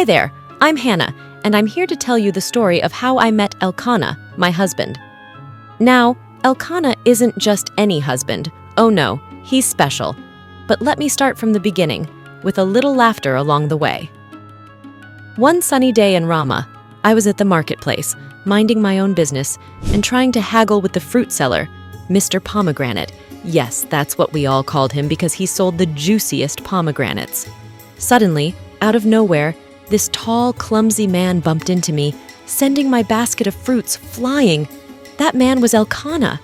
Hi there, I'm Hannah, and I'm here to tell you the story of how I met Elkanah, my husband. Now, Elkanah isn't just any husband. Oh no, he's special. But let me start from the beginning, with a little laughter along the way. One sunny day in Rama, I was at the marketplace, minding my own business and trying to haggle with the fruit seller, Mr. Pomegranate. Yes, that's what we all called him because he sold the juiciest pomegranates. Suddenly, out of nowhere, this tall, clumsy man bumped into me, sending my basket of fruits flying. That man was Elkanah.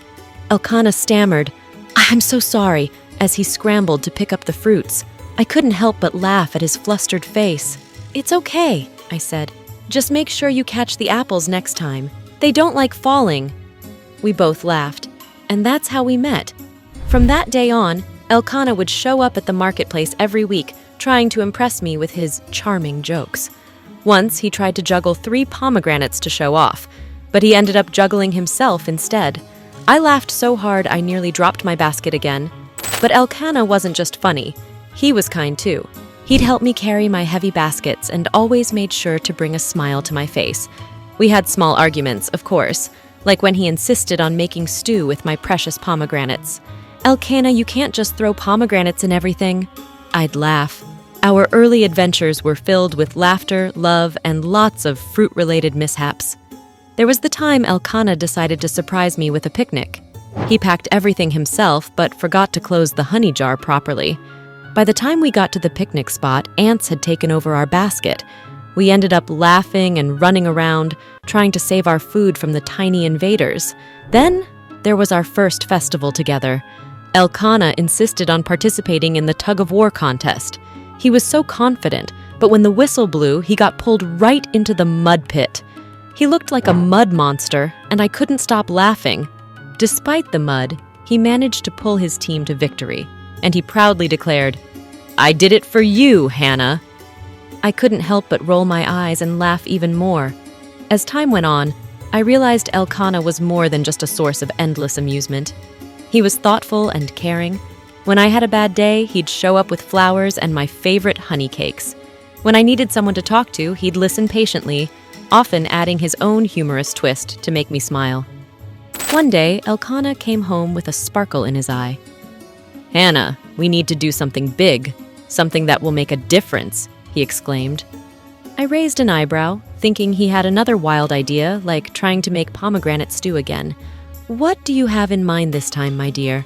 Elkanah stammered, "I'm so sorry," as he scrambled to pick up the fruits. I couldn't help but laugh at his flustered face. "It's okay," I said. "Just make sure you catch the apples next time. They don't like falling." We both laughed, and that's how we met. From that day on, Elkanah would show up at the marketplace every week, trying to impress me with his charming jokes. Once, he tried to juggle 3 pomegranates to show off, but he ended up juggling himself instead. I laughed so hard I nearly dropped my basket again. But Elkanah wasn't just funny. He was kind too. He'd help me carry my heavy baskets and always made sure to bring a smile to my face. We had small arguments, of course, like when he insisted on making stew with my precious pomegranates. "Elkanah, you can't just throw pomegranates in everything." I'd laugh. Our early adventures were filled with laughter, love, and lots of fruit-related mishaps. There was the time Elkanah decided to surprise me with a picnic. He packed everything himself, but forgot to close the honey jar properly. By the time we got to the picnic spot, ants had taken over our basket. We ended up laughing and running around, trying to save our food from the tiny invaders. Then, there was our first festival together. Elkanah insisted on participating in the tug-of-war contest. He was so confident, but when the whistle blew, he got pulled right into the mud pit. He looked like a mud monster, and I couldn't stop laughing. Despite the mud, he managed to pull his team to victory, and he proudly declared, "I did it for you, Hannah." I couldn't help but roll my eyes and laugh even more. As time went on, I realized Elkanah was more than just a source of endless amusement. He was thoughtful and caring. When I had a bad day, he'd show up with flowers and my favorite honey cakes. When I needed someone to talk to, he'd listen patiently, often adding his own humorous twist to make me smile. One day, Elkanah came home with a sparkle in his eye. "Hannah, we need to do something big, something that will make a difference," he exclaimed. I raised an eyebrow, thinking he had another wild idea, like trying to make pomegranate stew again. "What do you have in mind this time, my dear?"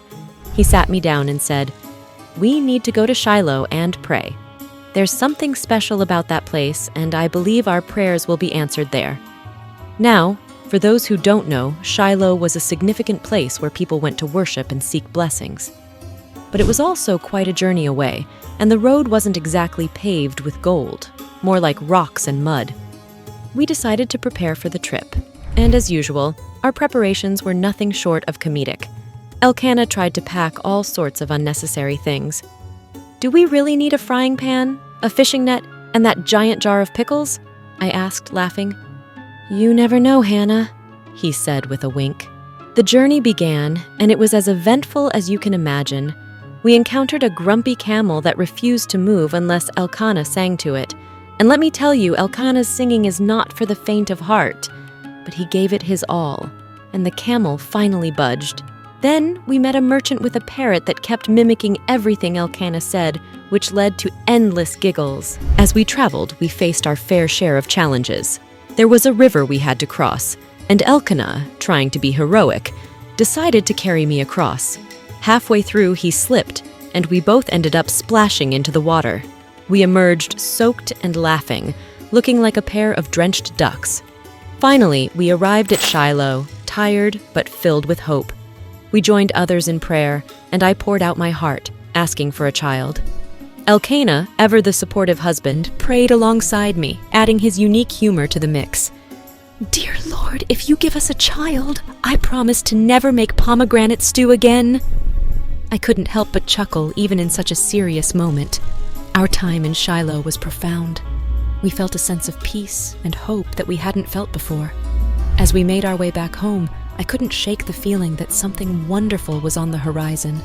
He sat me down and said, "We need to go to Shiloh and pray. There's something special about that place, and I believe our prayers will be answered there." Now, for those who don't know, Shiloh was a significant place where people went to worship and seek blessings. But it was also quite a journey away, and the road wasn't exactly paved with gold, more like rocks and mud. We decided to prepare for the trip, and as usual, our preparations were nothing short of comedic. Elkanah tried to pack all sorts of unnecessary things. "Do we really need a frying pan, a fishing net, and that giant jar of pickles?" I asked, laughing. "You never know, Hannah," he said with a wink. The journey began, and it was as eventful as you can imagine. We encountered a grumpy camel that refused to move unless Elkanah sang to it. And let me tell you, Elkanah's singing is not for the faint of heart. But he gave it his all, and the camel finally budged. Then we met a merchant with a parrot that kept mimicking everything Elkanah said, which led to endless giggles. As we traveled, we faced our fair share of challenges. There was a river we had to cross, and Elkanah, trying to be heroic, decided to carry me across. Halfway through, he slipped, and we both ended up splashing into the water. We emerged soaked and laughing, looking like a pair of drenched ducks. Finally, we arrived at Shiloh, tired but filled with hope. We joined others in prayer, and I poured out my heart, asking for a child. Elkanah, ever the supportive husband, prayed alongside me, adding his unique humor to the mix. "Dear Lord, if you give us a child, I promise to never make pomegranate stew again." I couldn't help but chuckle even in such a serious moment. Our time in Shiloh was profound. We felt a sense of peace and hope that we hadn't felt before. As we made our way back home, I couldn't shake the feeling that something wonderful was on the horizon.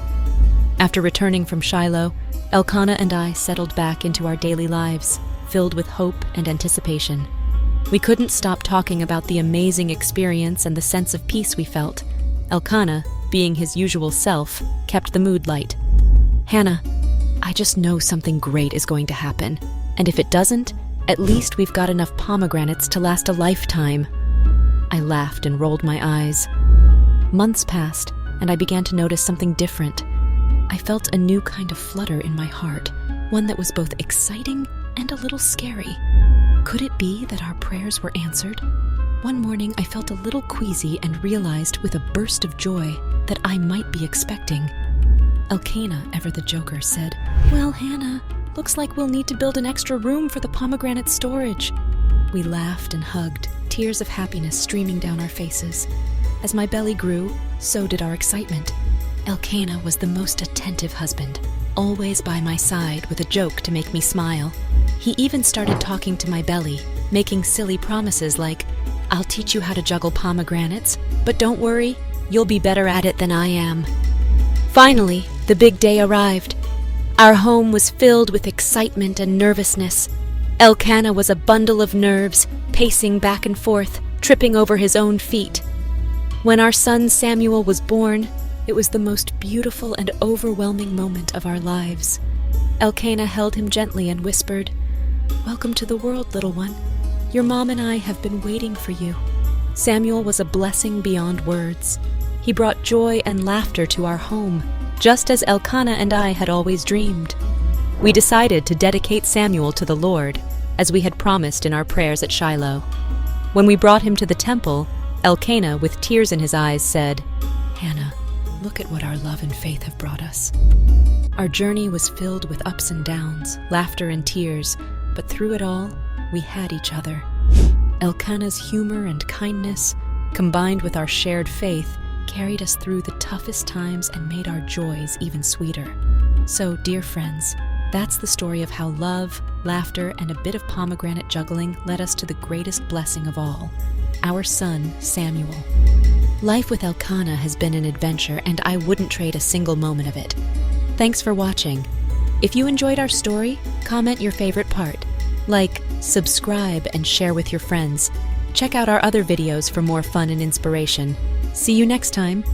After returning from Shiloh, Elkanah and I settled back into our daily lives, filled with hope and anticipation. We couldn't stop talking about the amazing experience and the sense of peace we felt. Elkanah, being his usual self, kept the mood light. "Hannah, I just know something great is going to happen. And if it doesn't, at least we've got enough pomegranates to last a lifetime." I laughed and rolled my eyes. Months passed, and I began to notice something different. I felt a new kind of flutter in my heart, one that was both exciting and a little scary. Could it be that our prayers were answered? One morning, I felt a little queasy and realized with a burst of joy that I might be expecting. Elkanah, ever the joker, said, "Well, Hannah, looks like we'll need to build an extra room for the pomegranate storage." We laughed and hugged, tears of happiness streaming down our faces. As my belly grew, so did our excitement. Elkanah was the most attentive husband, always by my side with a joke to make me smile. He even started talking to my belly, making silly promises like, "I'll teach you how to juggle pomegranates, but don't worry, you'll be better at it than I am." Finally, the big day arrived. Our home was filled with excitement and nervousness. Elkanah was a bundle of nerves, pacing back and forth, tripping over his own feet. When our son Samuel was born, it was the most beautiful and overwhelming moment of our lives. Elkanah held him gently and whispered, "Welcome to the world, little one. Your mom and I have been waiting for you." Samuel was a blessing beyond words. He brought joy and laughter to our home, just as Elkanah and I had always dreamed. We decided to dedicate Samuel to the Lord, as we had promised in our prayers at Shiloh. When we brought him to the temple, Elkanah, with tears in his eyes, said, "Hannah, look at what our love and faith have brought us." Our journey was filled with ups and downs, laughter and tears, but through it all, we had each other. Elkanah's humor and kindness, combined with our shared faith, carried us through the toughest times and made our joys even sweeter. So, dear friends, that's the story of how love, laughter, and a bit of pomegranate juggling led us to the greatest blessing of all, our son, Samuel. Life with Elkanah has been an adventure, and I wouldn't trade a single moment of it. Thanks for watching. If you enjoyed our story, comment your favorite part. Like, subscribe, and share with your friends. Check out our other videos for more fun and inspiration. See you next time.